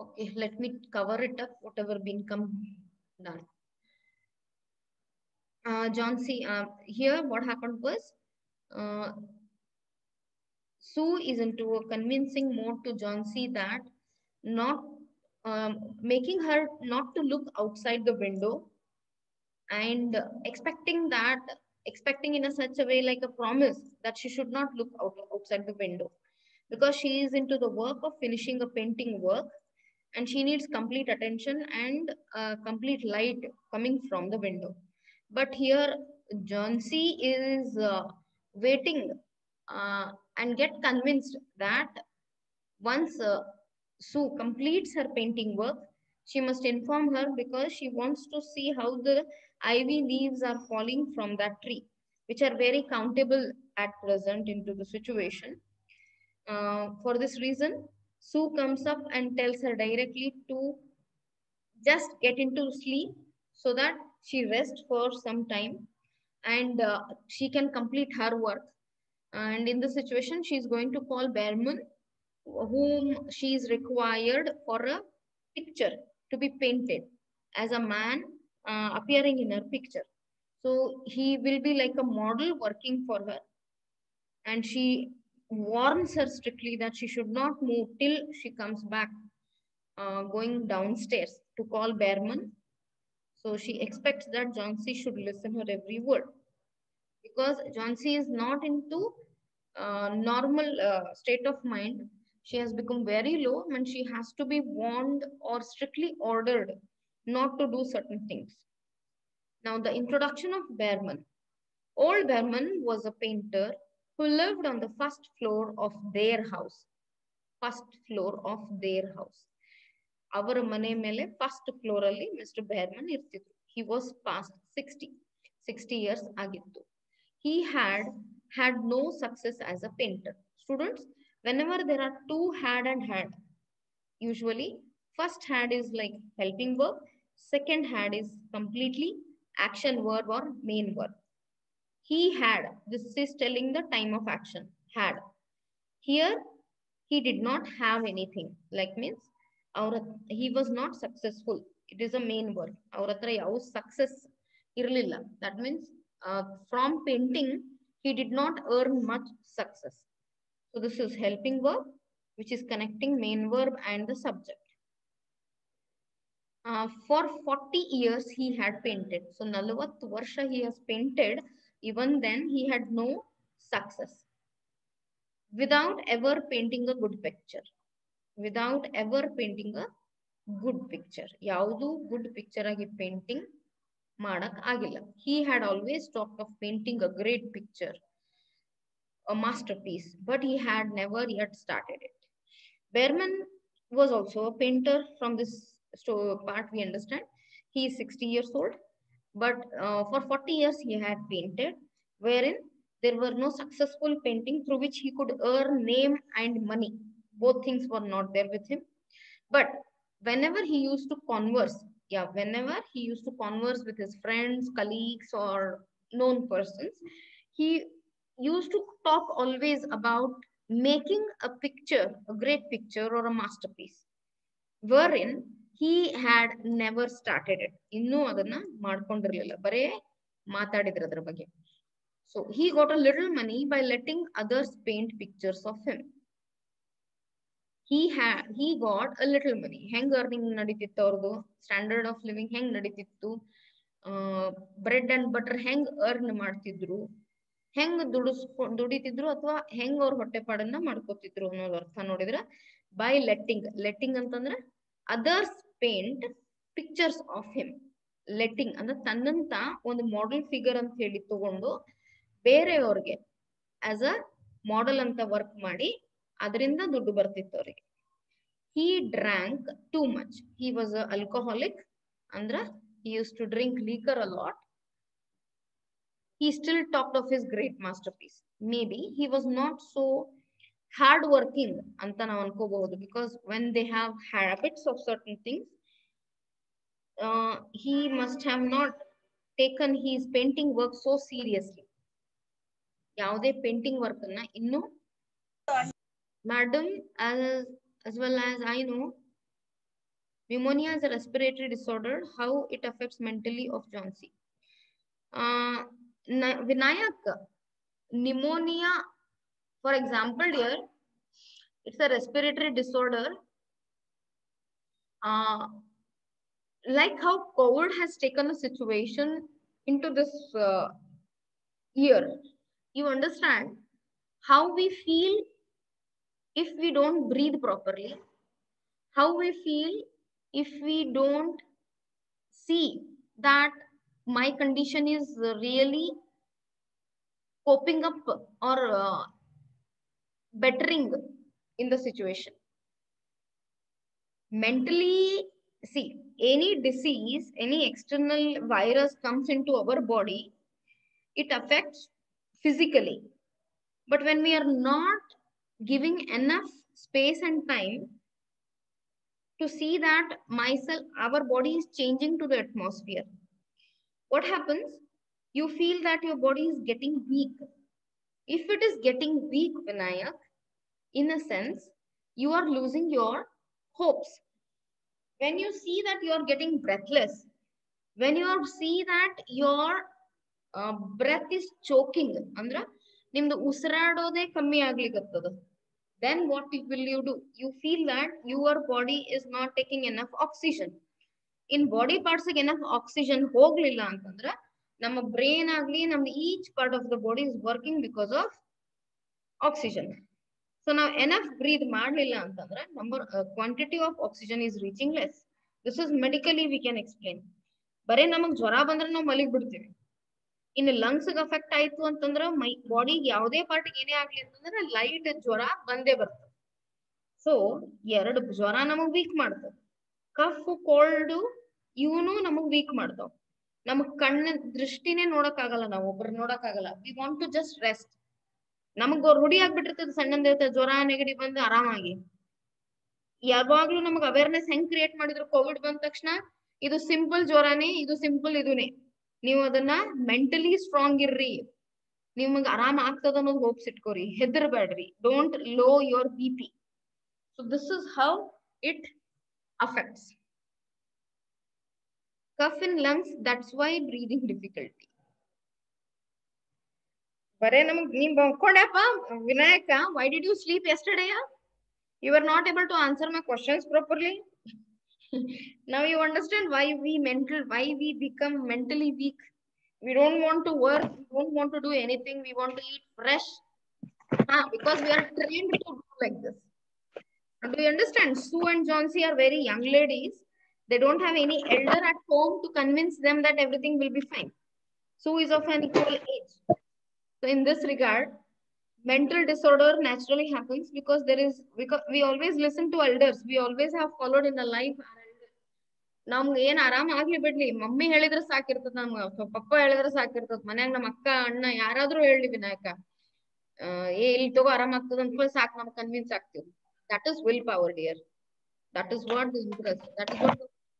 Okay, let me cover it up, whatever been come done. John C. Here, what happened was uh, Sue is into a convincing mode to John C. that not making her not to look outside the window and expecting in a such a way like a promise that she should not look outside the window because she is into the work of finishing a painting work and she needs complete attention and complete light coming from the window. But here, John C is waiting and get convinced that once Sue completes her painting work, she must inform her because she wants to see how the ivy leaves are falling from that tree, which are very countable at present into the situation. For this reason, Sue comes up and tells her directly to just get into sleep so that she rests for some time and she can complete her work. And in this situation, she is going to call Behrman, whom she is required for a picture to be painted as a man appearing in her picture. So he will be like a model working for her, and she warns her strictly that she should not move till she comes back, going downstairs to call Behrman. So she expects that Johnsy should listen her every word because Johnsy is not into normal state of mind. She has become very low and she has to be warned or strictly ordered not to do certain things. Now, the introduction of Behrman. Old Behrman was a painter who lived on the first floor of their house. First floor of their house. ಅವರ ಮನೆ ಮೇಲೆ first floor ಅಲ್ಲಿ mister ಬೇರ್ಮನ್ ಇರ್ತಿದ್ರು. He was past 60 years ಆಗಿತ್ತು. He had no success as a painter. Students, whenever there are two had, usually first had is like helping verb, second had is completely action verb or main verb. He had, this is telling the time of action, had. Here he did not have anything, like means he was not successful. It is a main word. Our hatra yav success irlilla. That means from painting he did not earn much success. So this is helping verb, which is connecting main verb and the subject. For 40 years he had painted. So 40 varsha he has painted. Even then he had no success without ever painting a good picture. Without ever painting a good picture. ಯಾವುದು good picture ಆಗಿ painting ಮಾಡಕ್ ಆಗಿಲ್ಲ. He had always talked of painting a great picture, a masterpiece, but he had never yet started it. Behrman was also a painter. From this part we understand he is 60 years old, but for 40 years he had painted, wherein there were no successful painting through which he could earn name and money. Both things were not there with him. But whenever he used to converse, whenever he used to converse with his friends, colleagues, or known persons, he used to talk always about making a picture, a great picture or a masterpiece, wherein he had never started it. ಇನ್ನೂ ಅದನ್ನ ಮಾಡ್ಕೊಂಡಿರ್ಲಿಲ್ಲ, ಬರೇ ಮಾತಾಡಿದ್ರ ಅದ್ರ ಬಗ್ಗೆ. So he got a little money by letting others paint pictures of him. He got a little money. ಹೆಂಗ್ earning ನಡೀತಿತ್ತು ಅವ್ರದ್ದು, standard of living ಹೆಂಗ್ ನಡೀತಿತ್ತು, ಬ್ರೆಡ್ ಅಂಡ್ ಬಟರ್ ಹೆಂಗ್ ಅರ್ನ್ ಮಾಡ್ತಿದ್ರು, ಹೆಂಗ್ ದುಡಿತಿದ್ರು ಅಥವಾ ಹೆಂಗ್ ಅವ್ರ ಹೊಟ್ಟೆಪಾಡನ್ನ ಮಾಡ್ಕೋತಿದ್ರು ಅನ್ನೋದು ಅರ್ಥ ನೋಡಿದ್ರ ಬೈ ಲೆಟ್ಟಿಂಗ್ ಅಂತಂದ್ರೆ others paint pictures of him. Letting ಅಂದ್ರೆ ತನ್ನಂತ ಒಂದು ಮಾಡೆಲ್ ಫಿಗರ್ ಅಂತ ಹೇಳಿ ತಗೊಂಡು ಬೇರೆಯವ್ರಿಗೆ ಆಸ್ ಅ ಮಾಡೆಲ್ ಅಂತ ವರ್ಕ್ ಮಾಡಿ ಅದರಿಂದ ದುಡ್ಡು ಬರ್ತಿತ್ತು ಅವ್ರಿಗೆ. He drank too much. He was an alcoholic. Andra, he used to drink liquor a lot. He still talked of his great masterpiece. Maybe he was not so hardworking, anta ನಾವು ಅನ್ಕೋಬಹುದು, because when they have habits of certain things, he must have not taken his painting work so seriously. ಯಾವುದೇ painting work ಅನ್ನ ಇನ್ನು madam, as well as I know, Pneumonia is a respiratory disorder. How it affects mentally of Johnsy. Vinayak, pneumonia, for example, dear, it's a respiratory disorder. Like how COVID has taken a situation into this year, you understand how we feel if we don't breathe properly, how we feel if we don't see that my condition is really coping up or bettering in the situation. Mentally, see, any disease, any external virus comes into our body, it affects physically. But when we are not giving enough space and time to see that myself, our body is changing to the atmosphere, what happens? You feel that your body is getting weak. If it is getting weak, Vinayak, in a sense, you are losing your hopes. When you see that you are getting breathless, when you see that your breath is choking, andra nimdu usradode kammi aglikkattada, then what will you do? You feel that your body is not taking enough oxygen. In body parts enough oxygen ಹೋಗ್ಲಿಲ್ಲ ಅಂತಂದ್ರೆ ನಮ್ಮ brain ಆಗ್ಲಿ ನಮ್ಮ each part of the body is working because of oxygen. So now enough breathe ಮಾಡಲಿಲ್ಲ ಅಂತಂದ್ರೆ number quantity of oxygen is reaching less. This is medically we can explain. ಬರೇ ನಮಗೆ ಜ್ವರ ಬಂದ್ರೆ ನಾವು ಮಲಗಿ ಬಿಡ್ತೀವಿ. ಇನ್ನು ಲಂಗ್ಸ್ ಅಫೆಕ್ಟ್ ಆಯ್ತು ಅಂತಂದ್ರೆ ಬಾಡಿ ಯಾವುದೇ ಪಾರ್ಟಿಗೆ ಏನೇ ಆಗ್ಲಿ ಅಂತಂದ್ರೆ ಲೈಟ್ ಜ್ವರ ಬಂದೇ ಬರ್ತದೆ. ಸೊ ಎರಡು ಜ್ವರ ನಮಗ್ ವೀಕ್ ಮಾಡ್ತದೆ, ಕಫ್ ಕೋಲ್ಡ್ ಇವನು ನಮಗ್ ವೀಕ್ ಮಾಡ್ತಾವ. ನಮಗ್ ಕಣ್ಣ ದೃಷ್ಟಿನೇ ನೋಡಕ್ ಆಗಲ್ಲ, ನಾವು ಒಬ್ರು ನೋಡಕ್ ಆಗಲ್ಲ. We want to just rest. ನಮಗ್ ರೂಢಿ ಆಗ್ಬಿಟ್ಟಿರ್ತದೆ ಸಣ್ಣಂದ ಜ್ವರ ನೆಗಡಿ ಬಂದು ಆರಾಮಾಗಿ. ಯಾವಾಗ್ಲೂ ನಮಗ್ ಅವೇರ್ನೆಸ್ ಹೆಂಗ್ ಕ್ರಿಯೇಟ್ ಮಾಡಿದ್ರು ಕೋವಿಡ್ ಬಂದ ತಕ್ಷಣ, ಇದು ಸಿಂಪಲ್ ಜ್ವರನೇ, ಇದು ಸಿಂಪಲ್ ಇದುನೇ, ನೀವು ಅದನ್ನ ಮೆಂಟಲಿ ಸ್ಟ್ರಾಂಗ್ ಇರ್ರಿ, ನಿಮಗ್ ಆರಾಮ್ ಆಗ್ತದ ಅನ್ನೋದು ಹೋಪ್ಸ್ ಇಟ್ಕೋರಿ, ಹೆದರ್ಬೇಡ್ರಿ, don't low your BP. So this is how it affects. Cough in lungs, that's why breathing difficulty. ಬರೇ ನಮಗ್ ನೀನ್ ಬಂದ್ಕೊಂಡಪ್ಪ Vinayaka, why did you sleep yesterday? You were not able to answer my questions properly. Now you understand why we become mentally weak. We don't want to work, we don't want to do anything, we want to eat fresh. Because we are trained to do like this. And do you understand? Sue and Johnsy are very young ladies. They don't have any elder at home to convince them that everything will be fine. Sue is of an equal age. So in this regard, mental disorder naturally happens because we always listen to elders. We always have followed in a life. ನಮ್ಗೆ ಏನ್ ಆರಾಮ್ ಆಗ್ಲಿ ಬಿಡ್ಲಿ, mummy ಹೇಳಿದ್ರೆ ಸಾಕಿರ್ತದ, ನಮ್ಗ ಪಪ್ಪ ಹೇಳಿದ್ರೆ ಸಾಕಿರ್ತದ, ಮನ್ಯಾಗ ನಮ್ಮ ಅಕ್ಕ ಅಣ್ಣ ಯಾರಾದ್ರೂ ಹೇಳಿ ವಿನಾಯಕ ಇಲ್ಲಿ ತಗೋ ಆರಾಮ್ ಆಗ್ತದ ಅಂತ ಹೇಳಿ ಸಾಕು, ನಮ್ಗೆ ಕನ್ವಿನ್ಸ್ ಆಗ್ತೀವಿ. That is willpower, dear. That is what the interest. That is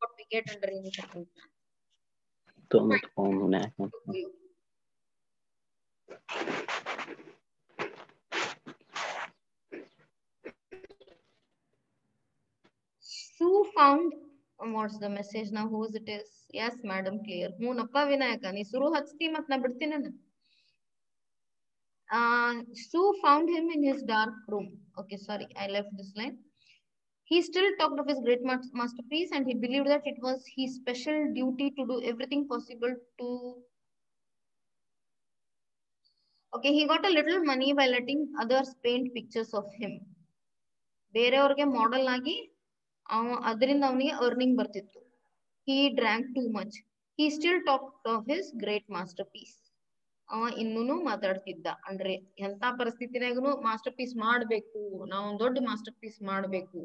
what we get under any circumstance. Sue found. What's the message now? Whose it is? Yes, madam, clear. Who nappa Vinayaka? Ni suru hachti mat na bidtine na. Sue found him in his dark room. Okay, sorry, I left this line. He still talked of his great masterpiece, and he believed that it was his special duty to do everything possible to. Okay, he got a little money by letting others paint pictures of him. ಬೇರೆಯವ್ರಿಗೆ model ಆಗಿ ಅದರಿಂದ ಅವನಿಗೆ earning ಬರ್ತಿತ್ತು. He drank too much. He still talked of his great masterpiece. ಇನ್ನೂನು ಮಾತಾಡ್ತಿದ್ದ. ಅಂದ್ರೆ ಎಂತ ಪರಿಸ್ಥಿತಿನಾಗೂ master piece ಮಾಡ್ಬೇಕು, ನಾವ್ ಒಂದ್ ದೊಡ್ಡ ಮಾಸ್ಟರ್ ಪೀಸ್ ಮಾಡ್ಬೇಕು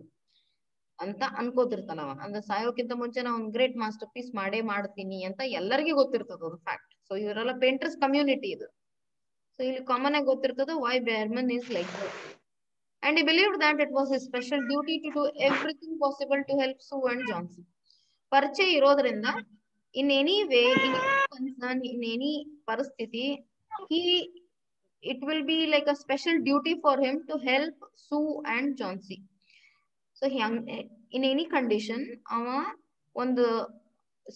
ಅಂತ ಅನ್ಕೋತಿರ್ತಾನ. ಅಂದ್ರೆ ಸಾಯೋಕ್ಕಿಂತ ಮುಂಚೆ ನಾ ಒಂದ್ ಗ್ರೇಟ್ ಮಾಸ್ಟರ್ ಪೀಸ್ ಮಾಡ್ತೀನಿ ಅಂತ ಎಲ್ಲರಿಗೂ ಗೊತ್ತಿರ್ತದ, ಅದು ಫ್ಯಾಕ್ಟ್. ಸೊ ಇವರೆಲ್ಲ ಪೇಂಟರ್ಸ್ ಕಮ್ಯುನಿಟಿ ಇದು. ಸೊ ಇಲ್ಲಿ ಕಾಮನ್ ಆಗಿ ಗೊತ್ತಿರ್ತದ why Behrman is like that. And he believed that it was his special duty to do everything possible to help Sue and Johnsy. ಪರಿಚಯ ಇರೋದ್ರಿಂದ in any way, in any concern, in any ಪರಿಸ್ಥಿತಿ, it will be like a special duty for him to help Sue and Johnsy. So so in any condition ಅವ ಒಂದು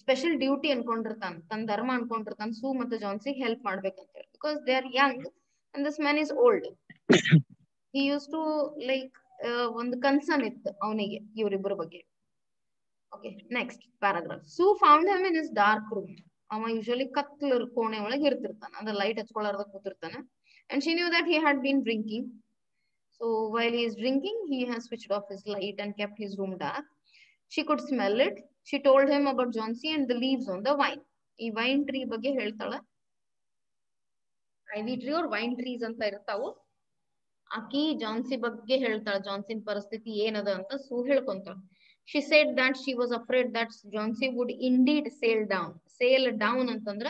special duty ಅನ್ಕೊಂಡಿರ್ತಾನ, ತನ್ನ ಧರ್ಮ ಅನ್ಕೊಂಡಿರ್ತಾನ ಸೂ ಮತ್ತೆ Jhansi help ಮಾಡ್ಬೇಕಂತ ಹೇಳಿ, because they are young and this man is old. He use to like ಒಂದು concern ಇತ್ತು ಅವನಿಗೆ ಇವರಿಬ್ಬರ ಬಗ್ಗೆ. Okay, next paragraph. Sue found him in his dark room. ಅವ ಯೂಶಲಿ ಕತ್ಲರ್ ಕೋಣೆ ಒಳಗೆ ಇರ್ತಿರ್ತಾನ, ಅಂದ್ರೆ ಲೈಟ್ ಹಚ್ಕೊಳ್ಳಾರ್ದ ಕೂತಿರ್ತಾನ. And she knew that he had been drinking. So while he is drinking, he has switched off his light and kept his room dark. She could smell it. She told him about Johnsy and the leaves on the vine. ಈ wine tree ಬಗ್ಗೆ ಹೇಳ್ತಾಳ. ಐವಿ tree or wine trees ಅಂತ ಇರ್ತಾವು. ಆಕಿ ಜಾನ್ಸಿ ಬಗ್ಗೆ ಹೇಳ್ತಾಳ, ಜಾನ್ಸಿನ್ ಪರಿಸ್ಥಿತಿ ಏನದ ಅಂತ ಸೂ ಹೇಳ್ಕೊಂತಾಳ. She said that she was afraid that Johnsy would indeed sail down. Sail down ಅಂತಂದ್ರ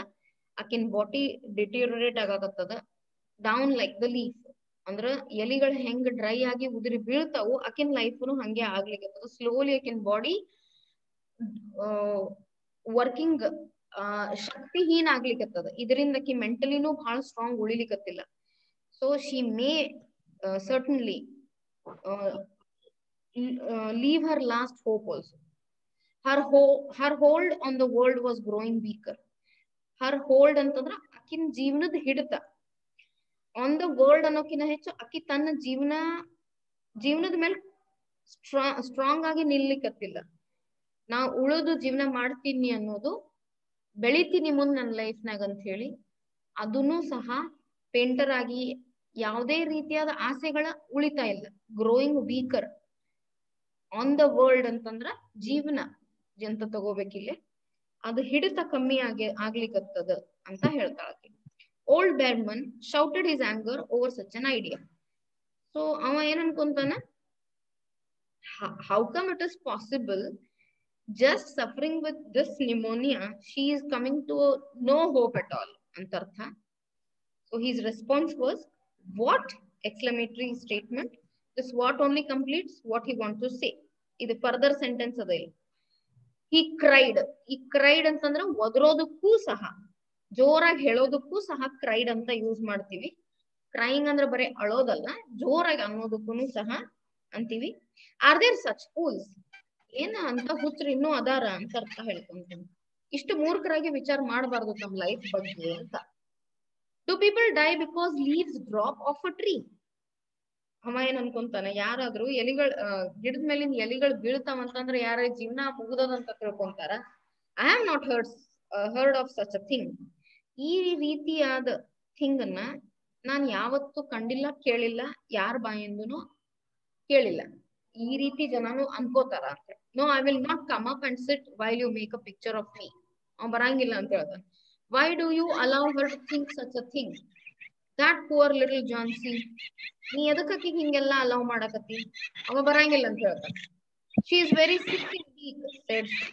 ಆಕಿನ್ ಬಾಡಿ ಡಿಟೀರಿಯರೇಟ್ ಆಗಕತ್ತದ. ಡೌನ್ ಲೈಕ್ ದ ಲೀಫ್ ಅಂದ್ರ ಎಲಿಗಳು ಹೆಂಗ್ ಡ್ರೈ ಆಗಿ ಉದುರಿ ಬೀಳ್ತಾವು, ಆಕಿನ್ ಲೈಫ್ನು ಹಂಗೆ ಆಗ್ಲಿಕ್ಕೆ ಸ್ಲೋಲಿ ಆಕಿನ್ ಬಾಡಿ ವರ್ಕಿಂಗ್ ಶಕ್ತಿಹೀನ ಆಗ್ಲಿಕ್ಕತ್ತದ. ಇದರಿಂದ ಆಕಿ ಮೆಂಟಲಿನೂ ಬಹಳ ಸ್ಟ್ರಾಂಗ್ ಉಳಿಲಿಕ್ಕತ್ತಿಲ್ಲ. So she may certainly leave her last hope also. Her hold on the world was growing weaker. Her hold ಅಂತಂದ್ರ ಆಕಿನ್ ಜೀವನದ ಹಿಡಿತ. ಆನ್ ದ ವರ್ಲ್ಡ್ ಅನ್ನೋಕಿನ ಹೆಚ್ಚು ಆಕಿ ತನ್ನ ಜೀವನದ ಮೇಲೆ ಸ್ಟ್ರಾಂಗ್ ಆಗಿ ನಿಲ್ಲಿಕತ್ತಿಲ್ಲ. ನಾ ಉಳಿದು ಜೀವನ ಮಾಡ್ತೀನಿ ಅನ್ನೋದು, ಬೆಳಿತೀನಿ ಮುಂದ್ ನನ್ನ ಲೈಫ್ನಾಗ ಅಂತ ಹೇಳಿ, ಅದನ್ನು ಸಹ ಪೇಂಟರ್ ಆಗಿ ಯಾವುದೇ ರೀತಿಯಾದ ಆಸೆಗಳ ಉಳಿತಾ ಇಲ್ಲ. Growing weaker on the world ಅಂತಂದ್ರ ಜೀವನ ಅಂತ ತಗೋಬೇಕಿಲ್ಲ, ಅದು ಹಿಡಿತ ಕಮ್ಮಿ ಆಗ್ಲಿಕ್ಕತ್ತದ ಅಂತ ಹೇಳ್ತಾಳ. Old Bearman shouted his anger over such an idea. So ಅವ ಏನ್ ಅನ್ಕೊಂತಾನ, how come it is possible, just suffering with this pneumonia, she is coming to no hope at all ಅಂತ ಅರ್ಥ. So his response was, what? Exclamatory statement. This what only completes what he wants to say. ಇದು further sentence ಅದ. He cried. ಈ cried ಅಂತಂದ್ರ ಒದರೋದಕ್ಕೂ ಸಹ, ಜೋರಾಗಿ ಹೇಳೋದಕ್ಕೂ ಸಹ cried ಅಂತ ಯೂಸ್ ಮಾಡ್ತೀವಿ. ಕ್ರೈಯಿಂಗ್ ಅಂದ್ರೆ ಬರೀ ಅಳೋದಲ್ಲ, ಜೋರಾಗಿ ಅನ್ನೋದಕ್ಕೂ ಸಹ ಅಂತೀವಿ. ಆರ್ ದೇರ್ ಸಚ್ ಫೂಲ್ಸ್, ಏನ ಅಂತ ಹುಚ್ಚರು ಇನ್ನೂ ಅದಾರ ಅಂತ ಅರ್ಥ ಹೇಳ್ಕೊಂತೀನಿ. ಇಷ್ಟು ಮೂರ್ಖರಾಗಿ ವಿಚಾರ ಮಾಡಬಾರ್ದು ತಮ್ಮ ಲೈಫ್ ಬಗ್ಗೆ ಅಂತ. Do people die because leaves drop off a tree. ಅವ ಏನ್ ಅನ್ಕೊಂತಾನ, ಯಾರಾದ್ರೂ ಗಿಡದ ಮೇಲಿನ ಎಲಿಗಳು ಬೀಳ್ತಾವಂತಂದ್ರೆ ಯಾರ ಜೀವನ ಮುಗ್ದದಂತ ತಿಳ್ಕೊಂತಾರ. I have not heard of such a thing. ಈ ರೀತಿಯಾದ ಥಿಂಗ್ ಅನ್ನ ನಾನು ಯಾವತ್ತೂ ಕಂಡಿಲ್ಲ, ಕೇಳಿಲ್ಲ, ಯಾರ ಬಾಯಿಂದನು ಕೇಳಿಲ್ಲ. ಈ ರೀತಿ ಜನನು ಅನ್ಕೋತಾರ ಅಂತ. No, I will not come up and sit while you make a picture of me. ಅವ್ ಬರಂಗಿಲ್ಲ ಅಂತ ಹೇಳ್ತಾನ. Why do you allow her to think such a thing, that poor little Johnsy. ನೀ ಎದಕ್ಕೆ ಹಿಂಗೆಲ್ಲ ಅಲೌ ಮಾಡಕತ್ತಿ? ಅವ ಬರಂಗಿಲ್ಲ ಅಂತ ಹೇಳ್ತಾನ. She is very sick and weak, said she.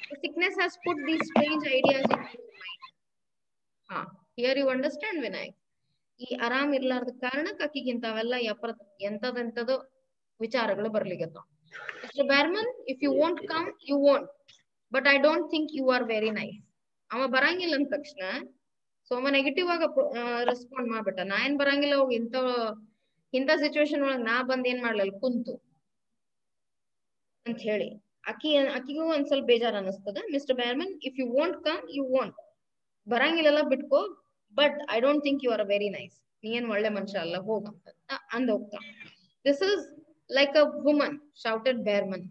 The sickness has put these strange ideas into her mind. Here you understand, Vinayak. ಈ ಆರಾಮ್ ಇರ್ಲಾರ್ದ ಕಾರಣಕ್ಕೆ ಆಕಿಗೆ ಇಂಥವೆಲ್ಲ ಎಂತದೆಂತದೋ ವಿಚಾರಗಳು ಬರ್ಲಿಗತ್ತ. Mr. Bearman, if you won't come, you won't. But I don't think you are very nice. ಅವ ಬರಂಗಿಲ್ಲ ಅಂದ ತಕ್ಷಣ ಸೋಮ ನೆಗೆಟಿವ್ ಆಗ ರೆಸ್ಪಾಂಡ್ ಮಾಡ್ಬಿಟ್ಟ. ನಾ ಏನ್ ಬರಂಗಿಲ್ಲ, ಹೋಗಿ ಇಂಥ ಸಿಚುವೇಶನ್ ಒಳಗ್ ನಾ ಬಂದ್ ಏನ್ ಮಾಡ್ಲಲ್ಲ ಕುಂತು ಅಂತ ಹೇಳಿ ಆಕಿಗೂ ಒಂದ್ ಸ್ವಲ್ಪ ಬೇಜಾರ್ ಅನಿಸ್ತದ. Mister Behrman, if you won't come, you won't. ಬರಂಗಿಲ್ಲ ಬಿಟ್ಕೋ, but I don't think you are very nice. ನೀ ಏನ್ ಒಳ್ಳೆ ಮನುಷ್ಯ ಅಲ್ಲ, ಹೋಗಂತ ಅಂದ ಹೋಗ್ತಾ. This is like a woman, shouted Behrman.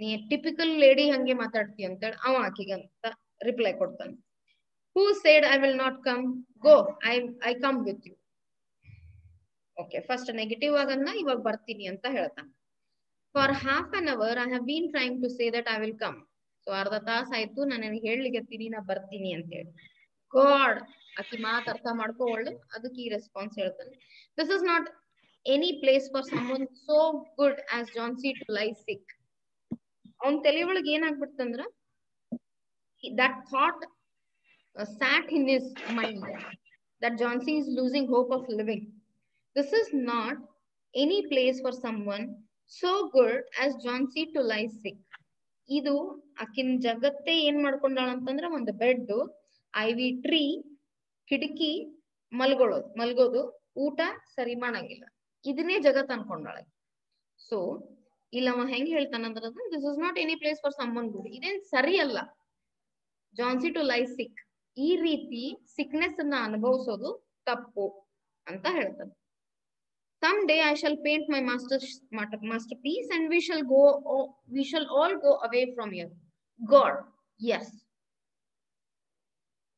ನೀ ಟಿಪಿಕಲ್ ಲೇಡಿ ಹಂಗೆ ಮಾತಾಡ್ತಿ ಅಂತೇಳಿ ಅವ ಆಕಿಗಂತ ರಿಪ್ಲೈ ಕೊಡ್ತಾನೆ. Who said I will not come? Go, I come with you. Okay, first negative ಆಗನ್ನ ಇವಾಗ ಬರ್ತೀನಿ ಅಂತ ಹೇಳ್ತಾನೆ. For half an hour I have been trying to say that I will come. So ಅರ್ಧ ತಾಸ ಆಯ್ತು ನಾನು ಹೇಳಿಗತ್ತೀನಿ ನಾ ಬರ್ತೀನಿ ಅಂತ ಹೇಳಿ. ಗಾಡ್, ಆಕಿ ಮಾತು ಅರ್ಥ ಮಾಡ್ಕೊಳ್ಳು, ಅದಕ್ಕೆ ಈ ರೆಸ್ಪಾನ್ಸ್ ಹೇಳ್ತಾನೆ. This is not any place for someone so good as Johnsy to lie sick. ಅವನ್ ತಲೆ ಒಳಗೆ ಏನಾಗ್ಬಿಡ್ತಂದ್ರ, that thought sat in his mind that Johnsy is losing hope of living. This is not any place for someone so good as Johnsy to lie sick. ಇದು ಆಕಿನ್ ಜಗತ್ತೇ ಏನ್ ಮಾಡ್ಕೊಂಡಾಳ ಅಂತಂದ್ರ, ಒಂದು bed, ಐವಿ tree, ಕಿಟಕಿ, ಮಲ್ಗೋದು, ಊಟ ಸರಿ ಮಾಡಂಗಿಲ್ಲ, ಇದನ್ನೇ ಜಗತ್ ಅನ್ಕೊಂಡಾಳ. ಸೊ ಇಲ್ಲ ಅವ ಹೆಂಗ್ ಹೇಳ್ತಾನಂದ್ರ this is not any place for someone good. ಇದೇನ್ ಸರಿ ಅಲ್ಲ ಜಾನ್ಸಿ ಟು ಲೈ ಸಿಕ್. ಈ ರೀತಿ ಸಿಕ್ನೆಸ್ ಅನ್ನ ಅನುಭವಿಸೋದು ತಪ್ಪು ಅಂತ ಹೇಳ್ತಾನೆ. Some day I shall paint my masterpiece and we shall all go away from here. God yes.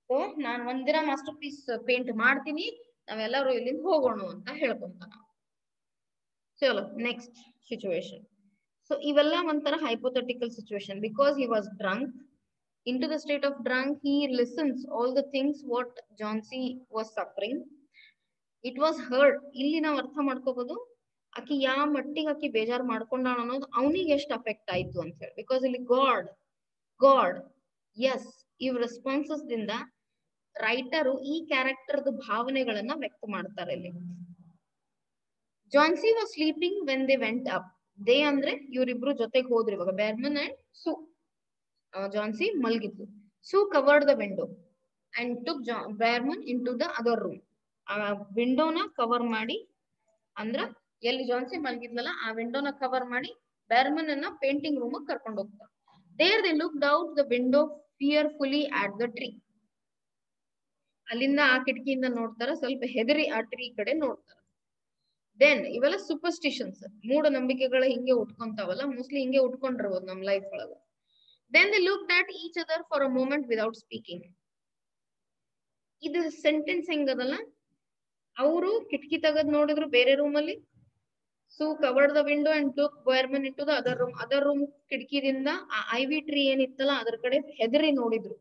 So ನಾನು ಒಂದಿನ ಮಾಸ್ಟರ್ ಪೀಸ್ ಪೇಂಟ್ ಮಾಡ್ತೀನಿ, ನಾವೆಲ್ಲರೂ ಇಲ್ಲಿಂದ ಹೋಗೋಣ ಅಂತ ಹೇಳ್ಕೊಂತಾನ. ಚಲೋ ನೆಕ್ಸ್ಟ್ ಸಿಚುವೇಶನ್. ಸೊ ಇವೆಲ್ಲ ಒಂಥರ hypothetical situation. Because he was drunk, into the state of drunk, he listens all the things what Johnsy was suffering. It was hurt. ಇಲ್ಲಿ ನಾವು ಅರ್ಥ ಮಾಡ್ಕೋಬಹುದು ಆಕಿ ಯಾವ ಮಟ್ಟಿಗೆ ಆಕಿ ಬೇಜಾರ್ ಮಾಡ್ಕೊಂಡಾಳ ಅನ್ನೋದು ಅವನಿಗೆ ಎಷ್ಟು ಅಫೆಕ್ಟ್ ಆಯ್ತು ಅಂತ ಹೇಳಿ. ಬಿಕಾಸ್ ಇಲ್ಲಿ ಗಾಡ್ ಎಸ್ ಇವ್ ರೆಸ್ಪಾನ್ಸಸ್ ದಿಂದ ರೈಟರು ಈ ಕ್ಯಾರೆಕ್ಟರ್ದ ಭಾವನೆಗಳನ್ನ ವ್ಯಕ್ತ ಮಾಡ್ತಾರೆ ಇಲ್ಲಿ. Jhansi was sleeping when they went up. They ಅಂದ್ರೆ ಇವರಿಬ್ರು ಜೊತೆಗೆ ಹೋದ್ರು ಇವಾಗ, ಬೆರ್ಮನ್ ಅಂಡ್ ಸು. ಜಾನ್ಸಿ ಮಲ್ಗಿದ್ಲು. Sue covered the window and took Behrman into the other room. ಆ ವಿಂಡೋನ ಕವರ್ ಮಾಡಿ, ಅಂದ್ರ ಎಲ್ಲಿ ಜಾನ್ಸಿ ಮಲ್ಗಿದ್ಲಲ್ಲ ಆ ವಿಂಡೋನ ಕವರ್ ಮಾಡಿ ಬೆರ್ಮನ್ ಅನ್ನ ಪೇಂಟಿಂಗ್ ರೂಮ್ ಕರ್ಕೊಂಡು ಹೋಗ್ತಾರೆ. There they looked out the window fearfully at the tree. ಅಲ್ಲಿಂದ ಆ ಕಿಟಕಿಯಿಂದ ನೋಡ್ತಾರ, ಸ್ವಲ್ಪ ಹೆದರಿ ಆ ಟ್ರೀ ಕಡೆ ನೋಡ್ತಾರ. ದೆನ್ ಇವೆಲ್ಲ ಸೂಪರ್ಸ್ಟಿಷನ್ಸ್, ಮೂಢನಂಬಿಕೆಗಳ ಹಿಂಗೆ ಉಟ್ಕೊಂತಾವಲ್ಲ, ಮೋಸ್ಟ್ಲಿ ಹಿಂಗೆ ಉಟ್ಕೊಂಡಿರ್ಬೋದು ನಮ್ ಲೈಫ್ ಒಳಗ. Then they looked at each other for a moment without speaking. ಇದು ಸೆಂಟೆನ್ಸ್ ಹೆಂಗದಲ್ಲ, ಅವರು ಕಿಟಕಿ ತೆಗೆದು ನೋಡಿದ್ರು ಬೇರೆ ರೂಮ್ ಅಲ್ಲಿ. Sue covered the window and took Behrman into the other room. Other room ಕಿಟಕಿದಿಂದ ಆ ಐವಿ ಟ್ರೀ ಏನಿತ್ತಲ್ಲ ಅದ್ರ ಕಡೆ ಹೆದರಿ ನೋಡಿದ್ರು.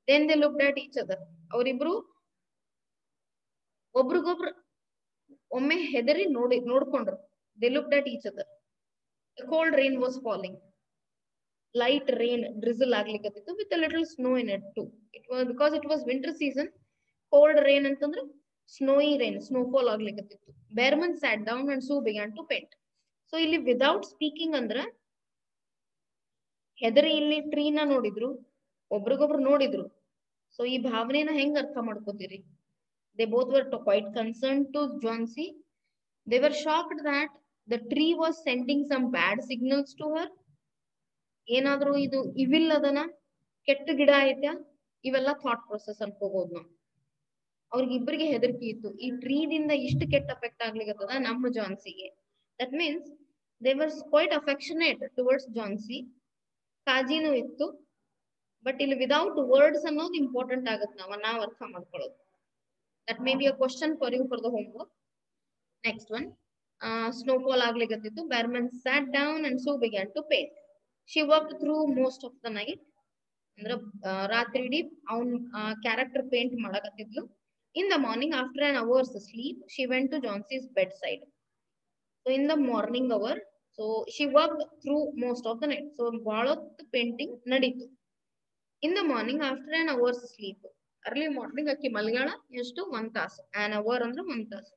Then they looked at each other. ಅವರಿಬ್ರು ಒಬ್ರಿಗೊಬ್ರು ಒಮ್ಮೆ ಹೆದರಿ ನೋಡ್ಕೊಂಡ್ರು. They looked at each other. A cold rain was falling. Light rain drizzle ಆಗ್ಲಿಕತ್ತಿತ್ತು with a little snow in it too. It was because it was winter season. Cold rain ಅಂತಂದ್ರೆ snowy rain, snowfall ಆಗ್ಲಿಕತ್ತಿತ್ತು. Behrman sat down and Sue began to paint. So ಇಲ್ಲಿ without speaking ಅಂದ್ರ ಹೆದರಿ ಇಲ್ಲಿ ಟ್ರೀನ ನೋಡಿದ್ರು, ಒಬ್ರಿಗೊಬ್ರು ನೋಡಿದ್ರು. So ಈ ಭಾವನೆನ ಹೆಂಗ್ ಅರ್ಥ ಮಾಡ್ಕೋತೀರಿ? They both were quite concerned to Johnsy. They were shocked that the tree was sending some bad signals to her. ಏನಾದ್ರೂ ಇದು ಇವಿಲ್ ಅದನ, ಕೆಟ್ಟ ಗಿಡ ಐತ್ಯಾ, ಇವೆಲ್ಲ ಥಾಟ್ ಪ್ರೊಸೆಸ್ ಅನ್ಕೋಬಹುದು ನಾವು. ಅವ್ರಿಗಿಬ್ಬರಿಗೆ ಹೆದರಿಕೆ ಇತ್ತು, ಈ ಟ್ರೀದಿಂದ ಇಷ್ಟು ಕೆಟ್ಟ ಅಫೆಕ್ಟ್ ಆಗ್ಲಿಕ್ಕದ ನಮ್ಮ ಜಾನ್ಸಿಗೆ. That means they were quite affectionate towards Johnsy. ಕಾಜಿನೂ ಇತ್ತು. ಬಟ್ ಇಲ್ಲಿ ವಿದೌಟ್ ವರ್ಡ್ಸ್ ಅನ್ನೋದು ಇಂಪಾರ್ಟೆಂಟ್ ಆಗುತ್ತೆ ನಾವ್ ಅರ್ಥ ಮಾಡ್ಕೊಳ್ಳೋದು. That may be a question for you for the homework. Next one, snowfall ಆಗ್ಲಿಕ್ಕತ್ತಿತ್ತು. Behrman sat down and Sue began to paint. She worked through most of the night. ಅಂದ್ರೆ ರಾತ್ರಿ ಇಡೀ ಅವನ್ ಕ್ಯಾರೆಕ್ಟರ್ ಪೇಂಟ್ ಮಾಡಕತ್ತಿದ್ಲು. In the morning, after an hour's sleep, she went to Johnson's bedside. So in the morning hour, so she worked through most of the night. So ಬಹಳ painting ನಡೀತು. In the morning, after an hour's sleep, early morning ಅಕ್ಕಿ ಮಲ್ಗಾಳ ಎಷ್ಟು 1 ತಾಸು. An hour ಅಂದ್ರೆ 1 ತಾಸು.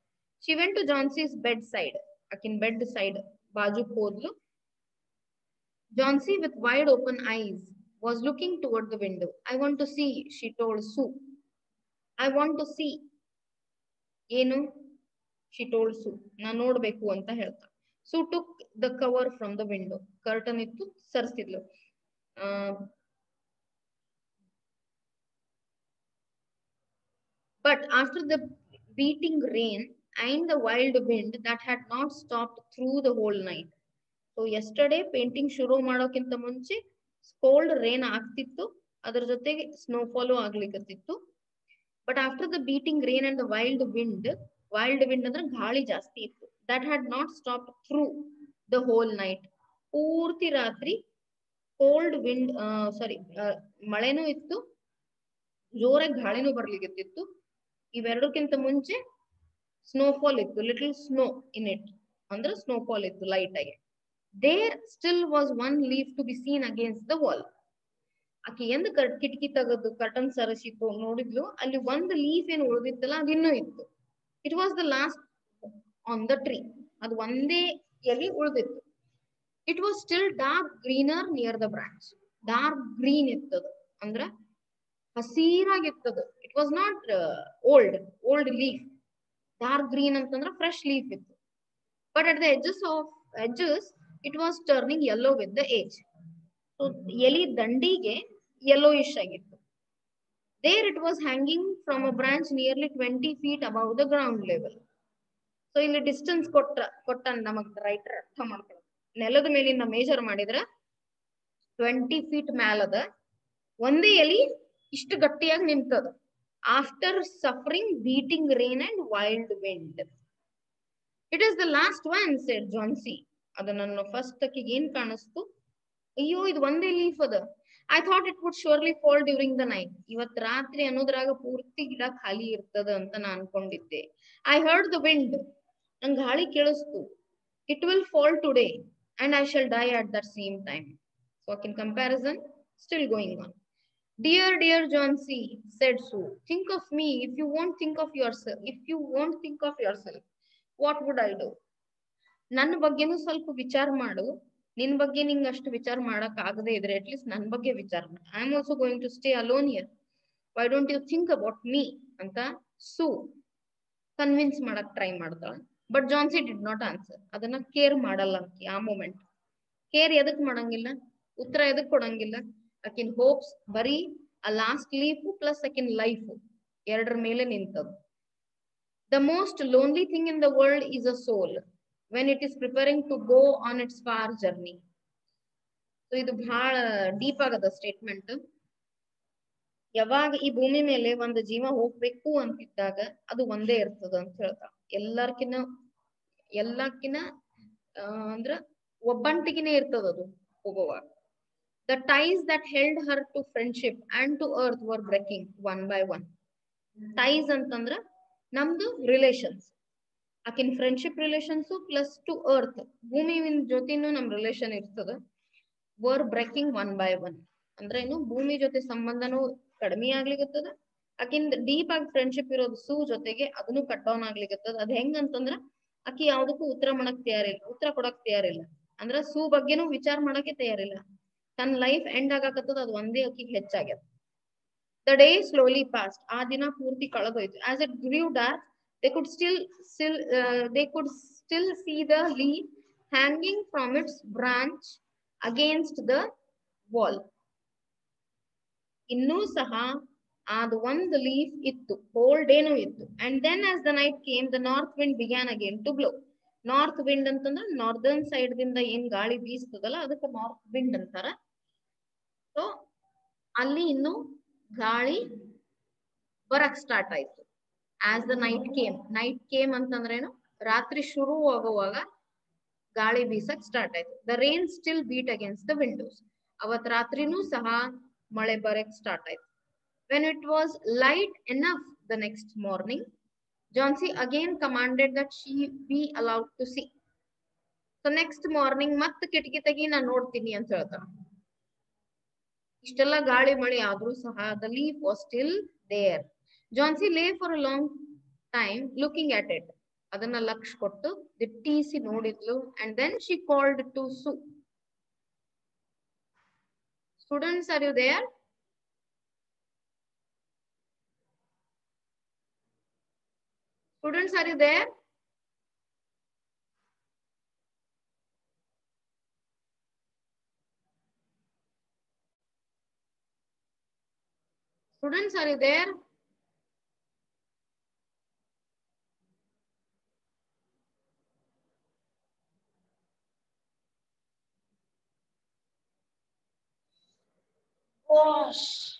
She went to Johnson's bedside. ಅಕ್ಕಿನ bed side ಬಾಜುಕ್ ಹೋದ್ಲು. Johnsy, with wide open eyes, was looking toward the window. I want to see, she told Sue. I want to see. ಏನು? She told Sue. ನಾನು ನೋಡ್ಬೇಕು ಅಂತ ಹೇಳ್ತಾ. Sue took the cover from the window. Curtain ಇತ್ತು, ಸರಿಸಿದ್ಲು. But after the beating rain and the wild wind that had not stopped through the whole night. So yesterday painting ಶುರು ಮಾಡೋಕ್ಕಿಂತ ಮುಂಚೆ cold rain ಆಗ್ತಿತ್ತು, ಅದ್ರ ಜೊತೆಗೆ ಸ್ನೋಫಾಲು ಆಗ್ಲಿಕ್ಕತ್ತಿತ್ತು. But after the beating rain and the wild wind ಅಂದ್ರೆ ಗಾಳಿ ಜಾಸ್ತಿ ಇತ್ತು. That had not stop through the whole night. ಪೂರ್ತಿ ರಾತ್ರಿ ಕೋಲ್ಡ್ ವಿಂಡ್ ಮಳೆನೂ ಇತ್ತು, ಜೋರಾಗಿ ಗಾಳಿನೂ ಬರ್ಲಿಕ್ಕತ್ತಿತ್ತು. ಇವೆರಡಕ್ಕಿಂತ ಮುಂಚೆ ಸ್ನೋಫಾಲ್ ಇತ್ತು, ಲಿಟಲ್ ಸ್ನೋ ಇನ್ ಇಟ್, ಅಂದ್ರೆ ಸ್ನೋಫಾಲ್ ಇತ್ತು ಲೈಟ್ ಆಗಿ. There still was one leaf to be seen against the wall. ಆಕೆ ಎಂದ ಕಿಟಕಿ ತೆಗೆದು ಕರ್ಟನ್ ಸರಿಸಿತ್ತು ನೋಡಿದ್ಲು, ಅಲ್ಲಿ ಒಂದು ಲೀಫ್ ಏನು ಉಳಿದಿತ್ತಲ್ಲ ಅದಿನ್ನೂ ಇತ್ತು. It was the last on the tree. ಅದು ಒಂದೇ ಎಲೆ ಉಳಿದಿತ್ತು. It was still dark greener near the branch. Dark green ಇತ್ತದು, ಅಂದ್ರ ಹಸಿರಾಗಿತ್ತದು. It was not old leaf. Dark green ಅಂತಂದ್ರ ಫ್ರೆಶ್ ಲೀಫ್ ಇತ್ತು. But at the edges It was turning yellow with the age. So ಎಲಿ ದಂಡಿಗೆ yellowish ಆಗಿತ್ತು. There it was hanging from a branch nearly 20 feet above the ground level. So ಇಲ್ಲಿ distance ಕೊಟ್ಟ ನಮಗ್ writer ಅರ್ಥ ಮಾಡ್ಕೊಳ್ಳೋದು. ನೆಲದ ಮೇಲಿಂದ ಮೇಜರ್ ಮಾಡಿದ್ರೆ 20 feet ಮ್ಯಾಲದ ಒಂದೇ ಎಲಿ ಇಷ್ಟು ಗಟ್ಟಿಯಾಗಿ ನಿಂತದ. After suffering beating rain and wild wind. It is the last one said Johnsy. ಅದು ನನ್ನ ಫಸ್ಟ್ ಅಕ್ಕಿಗೆ ಏನ್ ಕಾಣಿಸ್ತು, ಅಯ್ಯೋ ಇದು ಒಂದೇ ಲೀಫ್ ಅದ. I thought it would shortly fall during the night. ಇವತ್ ರಾತ್ರಿ ಅನ್ನೋದ್ರಾಗ ಪೂರ್ತಿ ಗಿಡ ಖಾಲಿ ಇರ್ತದ ಅಂತ ನಾ ಅನ್ಕೊಂಡಿದ್ದೆ. I heard the wind. ನಂಗೆ ಗಾಳಿ ಕೇಳಿಸ್ತು. It will fall today and I shall die at that same time. So in comparison still going on. Dear Johnsy, said Sue, think of me if you won't think of yourself. If you won't think of yourself, what would I do? ನನ್ನ ಬಗ್ಗೆನೂ ಸ್ವಲ್ಪ ವಿಚಾರ ಮಾಡು. ನಿನ್ ಬಗ್ಗೆ ನಿಂಗೆ ಅಷ್ಟು ವಿಚಾರ ಮಾಡಕ್ ಆಗದೆ ಇದ್ರೆ ಅಟ್ಲೀಸ್ಟ್ ನನ್ನ ಬಗ್ಗೆ ವಿಚಾರ ಮಾಡು. I am also going to stay alone here. Why don't you think about me ಅಂತ ಸೂ ಕನ್ವಿನ್ಸ್ ಮಾಡಕ್ ಟ್ರೈ ಮಾಡ್ತಾಳ. But Johnsy did not answer. ಅದನ್ನ ಕೇರ್ ಮಾಡಲ್ಲ ಅಂಕಿ ಆ ಮೂಮೆಂಟ್. ಕೇರ್ ಎದಕ್ ಮಾಡಂಗಿಲ್ಲ, ಉತ್ತರ ಎದಕ್ ಕೊಡಂಗಿಲ್ಲ. ಆಕಿನ್ ಹೋಪ್ಸ್ ಬರೀ ಆ ಲಾಸ್ಟ್ ಲೀಫ್ ಪ್ಲಸ್ ಆಕಿನ್ ಲೈಫ್ ಎರಡರ ಮೇಲೆ ನಿಂತದ್ದು. The most lonely thing in the world is a soul when it is preparing to go on its far journey. So ಇದು ಬಹಳ ಡೀಪ್ ಆಗದ ಸ್ಟೇಟ್ಮೆಂಟ್. ಯಾವಾಗ ಈ ಭೂಮಿ ಮೇಲೆ ಒಂದು ಜೀವ ಹೋಗ್ಬೇಕು ಅಂತಿದ್ದಾಗ ಅದು ಒಂದೇ ಇರ್ತದ ಅಂತ ಹೇಳ್ತಾಳ. ಎಲ್ಲಕ್ಕಿನ ಅಂದ್ರ ಒಬ್ಬಂಟಿಗೆನೆ ಇರ್ತದ ಅದು ಹೋಗುವಾಗ. The ties that held her to friendship and to earth were breaking one by one. Ties ಅಂತಂದ್ರ ನಮ್ದು ರಿಲೇಷನ್ಸ್. ಆಕಿನ್ friendship relations plus to earth ಭೂಮಿ ಜೊತೆನೂ ನಮ್ ರಿಲೇಷನ್ ಇರ್ತದ. Were breaking one by one ಅಂದ್ರೆ ಏನು, ಭೂಮಿ ಜೊತೆ ಸಂಬಂಧನೂ ಕಡಿಮೆ ಆಗ್ಲಿಕತ್ತದ. ಆಕಿನ್ ಡೀಪ್ ಆಗಿ ಫ್ರೆಂಡ್ಶಿಪ್ ಇರೋದು ಸೂ ಜೊತೆಗೆ ಅದನ್ನು ಕಟ್ ಡೌನ್ ಆಗ್ಲಿಕತ್ತದ. ಅದ್ ಹೆಂಗಂತಂದ್ರ ಆಕಿ ಯಾವ್ದಕ್ಕೂ ಉತ್ತರ ಕೊಡಕ್ ತಯಾರಿಲ್ಲ. ಅಂದ್ರ ಸೂ ಬಗ್ಗೆನೂ ವಿಚಾರ ಮಾಡಕ್ಕೆ ತಯಾರಿಲ್ಲ. ತನ್ನ ಲೈಫ್ ಎಂಡ್ ಆಗಾಕತ್ತದ, ಅದು ಒಂದೇ ಆಕಿಗೆ ಹೆಚ್ಚಾಗ್ಯದ. The day slowly passed. ಆ ದಿನ ಪೂರ್ತಿ ಕಳೆದೋಯ್ತು. As it grew dark, they could still see the leaf hanging from its branch against the wall. ಇನ್ನೂ ಸಹ ಅದು ಒಂದು ಲೀಫ್ ಇತ್ತು, ಹೋಲ್ ಡೇನೂ ಇತ್ತು. And then as the night came, the north wind began again to blow. North wind ಅಂತಂದ್ರೆ northern side ದಿಂದ ಏನ್ ಗಾಳಿ ಬೀಸ್ತದಲ್ಲ ಅದಕ್ಕೆ ನಾರ್ತ್ ವಿಂಡ್ ಅಂತಾರ. ಸೊ ಅಲ್ಲಿ ಇನ್ನು ಗಾಳಿ ಬರಕ್ ಸ್ಟಾರ್ಟ್ ಆಯ್ತು. ಆಸ್ ದ ನೈಟ್ ಕೇಮ್ ಅಂತಂದ್ರೇನು, ರಾತ್ರಿ ಶುರು ಆಗುವಾಗ ಗಾಳಿ ಬೀಸಕ್ ಸ್ಟಾರ್ಟ್ ಆಯ್ತು. The rain still beat against the windows. ಅವತ್ ರಾತ್ರಿನೂ ಸಹ ಮಳೆ ಬರಕ್ ಸ್ಟಾರ್ಟ್ ಆಯ್ತು. When it was light enough the next morning, Johnsy again commanded that she be allowed to see. So next morning ಮತ್ತೆ ಕಿಟಕಿ ತೆಗಿ, ನಾನ್ ನೋಡ್ತೀನಿ ಅಂತ ಹೇಳ್ತಾಳ. ಇಷ್ಟೆಲ್ಲ ಗಾಳಿ ಮಳೆ ಆದ್ರೂ ಸಹ the leaf was still there. Johnsy lay for a long time looking at it. ಅದನ್ನ ಲಕ್ಷ ಕೊಟ್ಟು ದಿಟ್ಟಿಸಿ ನೋಡಿದ್ಲು. And then she called to Sue. Students, are you there? Students, are you there? Students, are you there? Gosh.